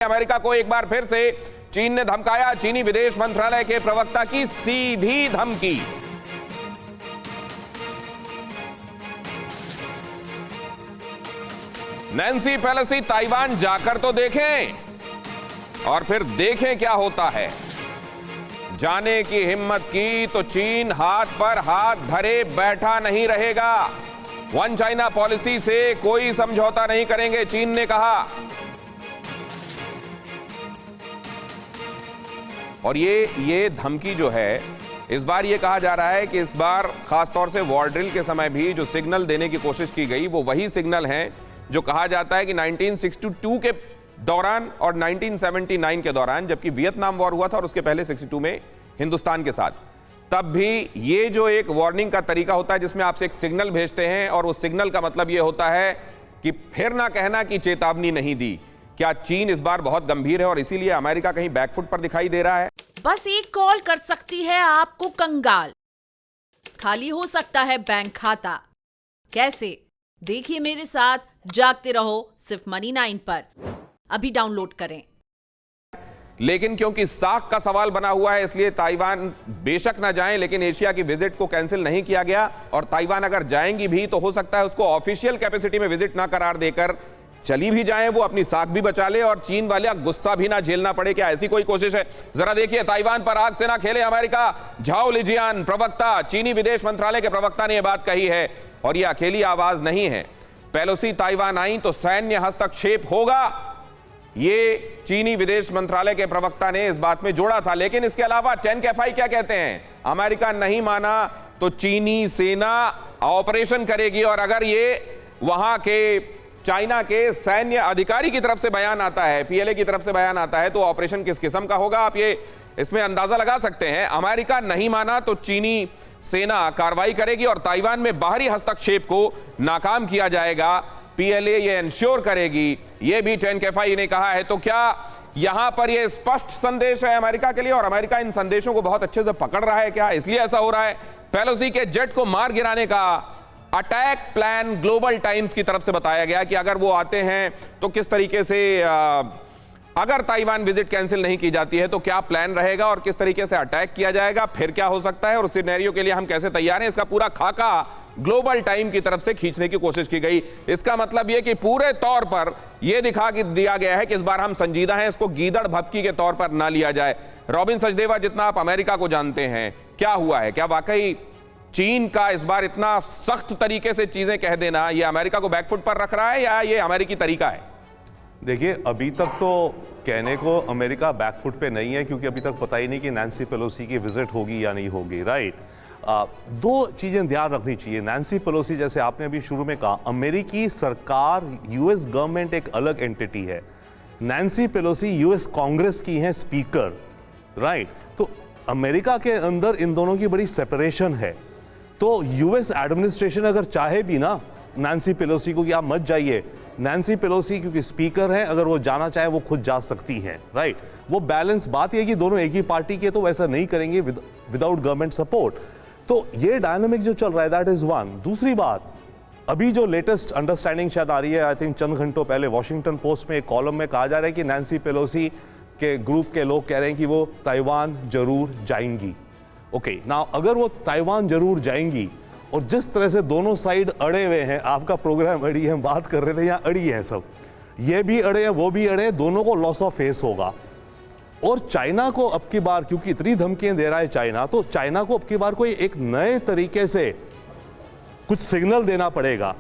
America को एक बार फिर से चीन ने धमकाया। चीनी विदेश मंत्रालय के प्रवक्ता की सीधी धमकी। नैन्सी पेलोसी ताइवान जाकर तो देखें और फिर देखें क्या होता है। जाने की हिम्मत की तो चीन हाथ पर हाथ धरे बैठा नहीं रहेगा। वन चाइना पॉलिसी से कोई समझौता नहीं करेंगे, चीन ने कहा। और ये धमकी जो है, इस बार ये कहा जा रहा है कि इस बार खासतौर से वॉर ड्रिल के समय भी जो सिग्नल देने की कोशिश की गई वो वही सिग्नल हैं जो कहा जाता है कि 1962 के दौरान और 1979 के दौरान, जबकि वियतनाम वॉर हुआ था और उसके पहले 62 में हिंदुस्तान के साथ, तब भी ये जो एक वार्निंग का तरीका होता है जिसमें आपसे एक सिग्नल भेजते हैं और उस सिग्नल का मतलब ये होता है कि फिर ना कहना कि चेतावनी नहीं दी। क्या चीन इस बार बहुत गंभीर है और इसीलिए अमेरिका कहीं बैकफुट पर दिखाई दे रहा है? बस एक कॉल कर सकती है आपको कंगाल। खाली हो सकता है बैंक खाता। कैसे? देखिए मेरे साथ जागते रहो सिर्फ मनी 9 पर। अभी डाउनलोड करें। लेकिन क्योंकि साख का सवाल बना हुआ है इसलिए ताइवान बेशक ना जाएं, लेकिन एशिया की विजिट को कैंसिल नहीं किया गया। और ताइवान अगर जाएंगी भी तो हो सकता है उसको ऑफिशियल कैपेसिटी में विजिट ना करार देकर चली भी जाएं, वो अपनी साख भी बचा ले और चीन वाला गुस्सा भी ना झेलना पड़े। क्या ऐसी कोई कोशिश है? जरा देखिए, ताइवान पर आग से ना खेले अमेरिका। झाओ लिजियान प्रवक्ता, चीनी विदेश मंत्रालय के प्रवक्ता ने यह बात कही है और यह अकेली आवाज नहीं है। पेलोसी ताइवान आई तो सैन्य हस्तक्षेप होगा, ये चीनी विदेश मंत्रालय के प्रवक्ता ने इस बात में जोड़ा था। लेकिन इसके अलावा 10 क्या कहते हैं? अमेरिका नहीं माना तो चीनी सेना ऑपरेशन करेगी। और अगर ये वहां के चाइना के सैन्य अधिकारी की तरफ से बयान आता है, पीएलए की तरफ से बयान आता है, तो ऑपरेशन किस किस्म का होगा आप ये इसमें अंदाजा लगा सकते हैं। अमेरिका नहीं माना तो चीनी सेना कार्रवाई करेगी और ताइवान में बाहरी हस्तक्षेप को नाकाम किया जाएगा। पीएलए ये इंश्योर करेगी, ये भी 10 ने कहा है। तो क्या यहां पर ये स्पष्ट संदेश है अमेरिका के लिए और अमेरिका इन संदेशों को बहुत अच्छे से पकड़ रहा है? क्या इसलिए ऐसा हो रहा है? पेलोसी के जेट को मार गिराने का अटैक प्लान ग्लोबल टाइम्स की तरफ से बताया गया कि अगर वो आते हैं तो किस तरीके से, अगर ताइवान विजिट कैंसिल नहीं की जाती है तो क्या प्लान रहेगा और किस तरीके से अटैक किया जाएगा, फिर क्या हो सकता है और उस सिनेरियो के लिए हम कैसे तैयार हैं, इसका पूरा खाका ग्लोबल टाइम की तरफ से खींचने की कोशिश की गई। इसका मतलब यह कि पूरे तौर पर यह दिखा दिया गया है कि इस बार हम संजीदा हैं, इसको गीदड़ भपकी के तौर पर ना लिया जाए। रॉबिन सचदेवा, जितना आप अमेरिका को जानते हैं, क्या हुआ है? क्या वाकई चीन का इस बार इतना सख्त तरीके से चीजें कह देना ये अमेरिका को बैकफुट पर रख रहा है या ये अमेरिकी तरीका है? देखिए, अभी तक तो कहने को अमेरिका बैकफुट पे नहीं है क्योंकि अभी तक पता ही नहीं कि नैन्सी पेलोसी की विजिट होगी या नहीं होगी, राइट। दो चीजें ध्यान रखनी चाहिए। नैन्सी पेलोसी, जैसे आपने अभी शुरू में कहा, अमेरिकी सरकार, यूएस गवर्नमेंट एक अलग एंटिटी है। नैन्सी पेलोसी यूएस कांग्रेस की हैं स्पीकर, राइट। तो अमेरिका के अंदर इन दोनों की बड़ी सेपरेशन है। तो यूएस एडमिनिस्ट्रेशन अगर चाहे भी ना नैन्सी पेलोसी को कि आप मत जाइए, नैन्सी पेलोसी क्योंकि स्पीकर हैं, अगर वो जाना चाहे वो खुद जा सकती हैं, राइट। वो बैलेंस बात ये कि दोनों एक ही पार्टी के, तो वैसा नहीं करेंगे विदाउट गवर्नमेंट सपोर्ट। तो ये डायनामिक जो चल रहा है, दैट इज वन। दूसरी बात, अभी जो लेटेस्ट अंडरस्टैंडिंग शायद आ रही है, आई थिंक चंद घंटों पहले वॉशिंगटन पोस्ट में एक कॉलम में कहा जा रहा है कि नैन्सी पेलोसी के ग्रुप के लोग कह रहे हैं कि वो ताइवान जरूर जाएंगी। ओके, नाउ अगर वो ताइवान जरूर जाएंगी और जिस तरह से दोनों साइड अड़े हुए हैं, आपका प्रोग्राम अड़ी है, हम बात कर रहे थे, यहाँ अड़ी है सब, ये भी अड़े हैं वो भी अड़े हैं, दोनों को लॉस ऑफ फेस होगा। और चाइना को अब की बार, क्योंकि इतनी धमकियां दे रहा है चाइना, तो चाइना को अब की बार कोई एक नए तरीके से कुछ सिग्नल देना पड़ेगा।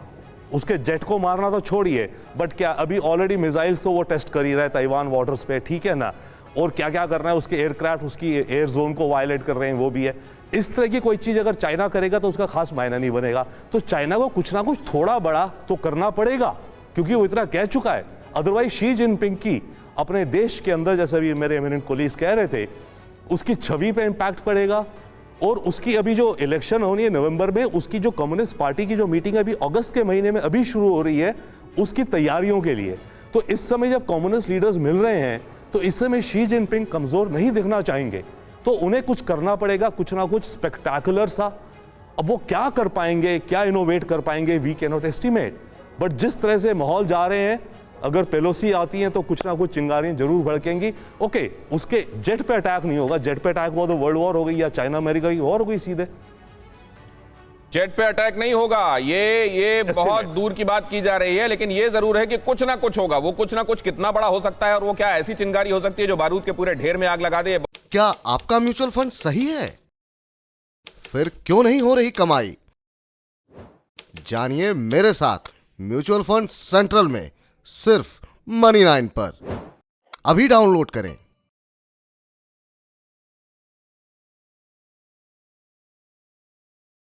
उसके जेट को मारना तो छोड़िए, बट क्या अभी ऑलरेडी मिसाइल्स तो वो टेस्ट कर ही रहा है ताइवान वाटर्स पे, ठीक है ना। और क्या क्या कर रहा है, उसके एयरक्राफ्ट उसकी एयर जोन को वायलेट कर रहे हैं, वो भी है। इस तरह की कोई चीज अगर चाइना करेगा तो उसका खास मायना नहीं बनेगा। तो चाइना को कुछ ना कुछ थोड़ा बड़ा तो करना पड़ेगा क्योंकि वो इतना कह चुका है। अदरवाइज शी जिनपिंग की अपने देश के अंदर, जैसे भी मेरे एमिनेंट कोलीग्स कह रहे थे, उसकी छवि पे इम्पैक्ट पड़ेगा। और उसकी अभी जो इलेक्शन होनी है नवंबर में, उसकी जो कम्युनिस्ट पार्टी की जो मीटिंग अभी अगस्त के महीने में अभी शुरू हो रही है, उसकी तैयारियों के लिए। तो इस समय जब कम्युनिस्ट लीडर्स मिल रहे हैं तो इस समय शी जिनपिंग कमजोर नहीं दिखना चाहेंगे, तो उन्हें कुछ करना पड़ेगा, कुछ ना कुछ स्पेक्टाकुलर सा। अब वो क्या कर पाएंगे, क्या इनोवेट कर पाएंगे, we can not estimate. But जिस तरह से माहौल जा रहे हैं, अगर पेलोसी आती हैं तो कुछ ना कुछ चिंगारियां जरूर भड़केंगी। ओके, उसके जेट पे अटैक नहीं होगा, जेट पे अटैक हुआ तो वर्ल्ड वॉर हो गई या चाइना अमेरिका की वॉर हो गई सीधे। जेट पे अटैक नहीं होगा, ये बहुत दूर की बात की जा रही है, लेकिन ये जरूर है कि कुछ ना कुछ होगा। वो कुछ ना कुछ कितना बड़ा हो सकता है और वो क्या ऐसी चिंगारी हो सकती है जो बारूद के पूरे ढेर में आग लगा दे। क्या आपका म्यूचुअल फंड सही है? फिर क्यों नहीं हो रही कमाई? जानिए मेरे साथ म्यूचुअल फंड सेंट्रल में, सिर्फ मनी 9 पर। अभी डाउनलोड करें